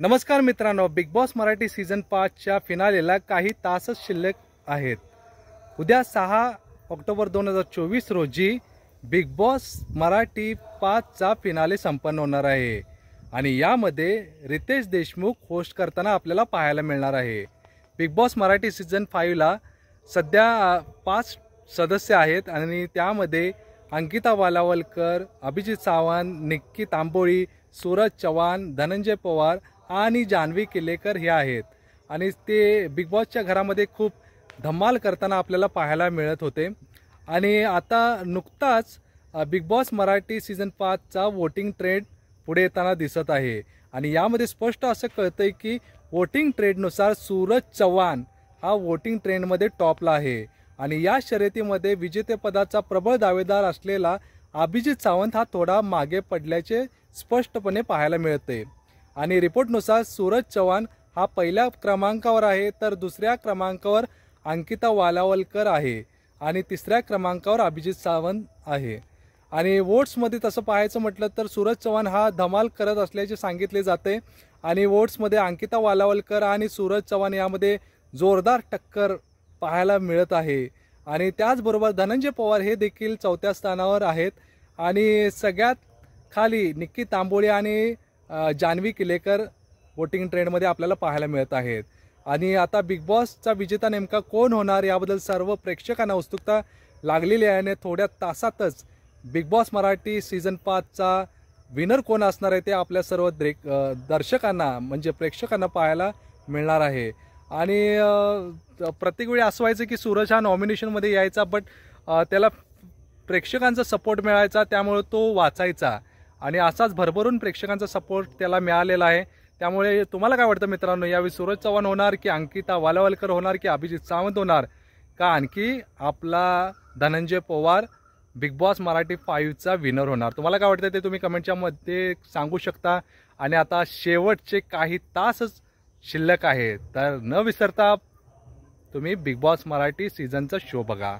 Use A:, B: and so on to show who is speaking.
A: नमस्कार मित्रांनो, big Boss Marathi season 5च्या फिनालेला काही तासच शिल्लक आहेत। उद्या 6 ऑक्टोबर 2024 रोजी बिग बॉस मराठी 5चा फिनाले संपन्न होणार आहे आणि यामध्ये रितेश देशमुख होस्ट करताना आपल्याला पाहायला मिळणार आहे। बिग बॉस मराठी सीझन 5ला सध्या 5 सदस्य आहेत आणि त्यामध्ये अंकिता वालावलकर, अभिजित सावंत, निक्की तांबोळी, सूरज चव्हाण, धनंजय पवार आणि जान्हवी किल्लेकर हे आहेत आणि ते बिग बॉसच्या घरामध्ये खूप धमाल करताना आपल्याला पाहायला मिळत होते। आणि आता नुकताच बिग बॉस मराठी सीझन 5चा वोटिंग ट्रेंड पुढे येताना दिसत आहे आणि यामध्ये स्पष्ट असं कळतंय की वोटिंग ट्रेंडनुसार सूरज चव्हाण हा वोटिंग ट्रेंडमध्ये टॉपला आहे आणि या शर्यतीमध्ये विजेतेपदाचा प्रबळ दावेदार असलेला अभिजित सावंत हा थोडा मागे पडल्याचे स्पष्टपणे पाहायला मिळते। आणि रिपोर्टनुसार सूरज चव्हाण हा पहिल्या क्रमांकावर आहे, तर दुसऱ्या क्रमांकावर अंकिता वालावलकर आहे आणि तिसऱ्या क्रमांकावर अभिजित सावंत आहे। आणि वोट्समध्ये तसं पाहायचं म्हटलं तर सूरज चव्हाण हा धमाल करत असल्याचे सांगितले जाते आणि वोट्समध्ये अंकिता वालावलकर आणि सूरज चव्हाण यामध्ये जोरदार टक्कर पाहायला मिळत आहे। आणि त्याचबरोबर धनंजय पवार हे देखील 4थ्या स्थानावर आहेत आणि सगळ्यात खाली निक्की तांबोळी आणि जान्हवी किल्लेकर वोटिंग ट्रेंडमध्ये आपल्याला पाहायला मिळत आहेत। आणि आता बिग बॉसचा विजेता नेमका कोण होणार याबद्दल सर्व प्रेक्षकांना उत्सुकता लागलेली आहे आणि थोड्या तासातच बिग बॉस मराठी सीझन 5चा विनर कोण असणार आहे ते आपल्या सर्व दर्शकांना म्हणजे प्रेक्षकांना पाहायला मिळणार आहे। आणि प्रत्येक वेळी असं व्हायचं की सूरज हा नॉमिनेशनमध्ये यायचा, बट त्याला प्रेक्षकांचा सपोर्ट मिळायचा, त्यामुळे तो वाचायचा आणि असाच भरभरून प्रेक्षकांचा सपोर्ट त्याला मिळालेला आहे। त्यामुळे तुम्हाला काय वाटतं मित्रांनो, यावेळी सूरज चव्हाण होणार की अंकिता वालावलकर होणार की अभिजित सावंत होणार का आणखी आपला धनंजय पवार बिग बॉस मराठी 5चा विनर होणार? तुम्हाला काय वाटतं ते तुम्ही कमेंटच्या मध्ये सांगू शकता। आणि आता शेवटचे काही तासच शिल्लक आहेत, तर न विसरता तुम्ही बिग बॉस मराठी सीझनचा शो बघा।